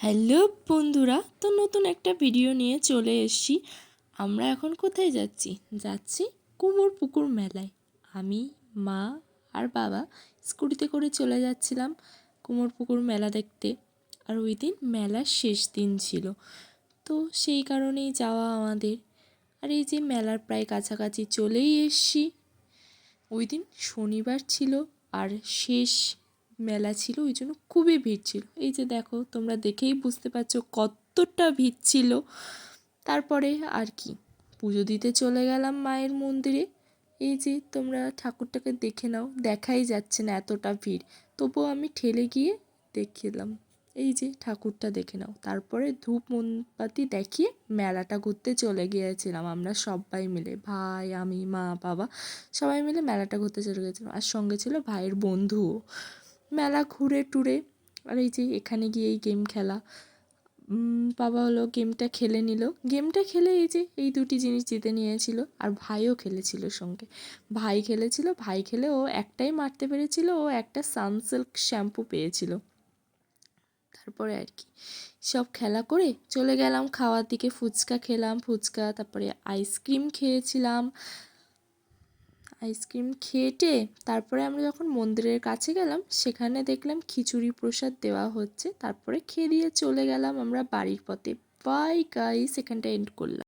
Hello বন্ধুরা, তো নতুন একটা ভিডিও নিয়ে চলে এসেছি। আমরা এখন কোথায় যাচ্ছি কুমোর পুকুর মেলায়। আমি, মা আর বাবা স্কুটিতে করে চলে যাচ্ছিলাম কুমোর পুকুর মেলা দেখতে। আর ওই দিন মেলার শেষ দিন ছিল, তো সেই কারণেই যাওয়া আমাদের। আর এই যে মেলার প্রায় কাছাকাছি চলেই এসছি। ওই দিন শনিবার ছিল আর শেষ মেলা ছিল, ওই জন্য খুবই ভিড় ছিল। এই যে দেখো, তোমরা দেখেই বুঝতে পারছো কতটা ভিড় ছিল। তারপরে আর কি, পুজো দিতে চলে গেলাম মায়ের মন্দিরে। এই যে তোমরা ঠাকুরটাকে দেখে নাও, দেখাই যাচ্ছে না এতটা ভিড়, তবুও আমি ঠেলে গিয়ে দেখলাম। এই যে ঠাকুরটা দেখে নাও। তারপরে ধূপ মোমবাতি দেখিয়ে মেলাটা ঘুরতে চলে গিয়েছিলাম আমরা সবাই মিলে, ভাই, আমি, মা, বাবা সবাই মিলে মেলাটা ঘুরতে চলে গেছিলাম। আর সঙ্গে ছিল ভাইয়ের বন্ধুও। মেলা ঘুরে টুরে আর এই যে এখানে গিয়ে এই গেম খেলা। বাবা হলো গেমটা খেলে নিল, গেমটা খেলে এই যে এই দুটি জিনিস জিতে নিয়েছিল। আর ভাইও খেলেছিল সঙ্গে, ভাই খেলে ও একটাই মারতে পেরেছিল, ও একটা সানসিল্ক শ্যাম্পু পেয়েছিল। তারপরে আর কি সব খেলা করে চলে গেলাম খাওয়ার দিকে। ফুচকা খেলাম, তারপরে আইসক্রিম খেয়েছিলাম। আইসক্রিম খেটে তারপরে আমরা যখন মন্দিরের কাছে গেলাম, সেখানে দেখলাম খিচুড়ি প্রসাদ দেওয়া হচ্ছে। তারপরে খেয়ে দিয়ে চলে গেলাম আমরা বাড়ির পথে। বাই গাইস, এখানটা এন্ড করলাম।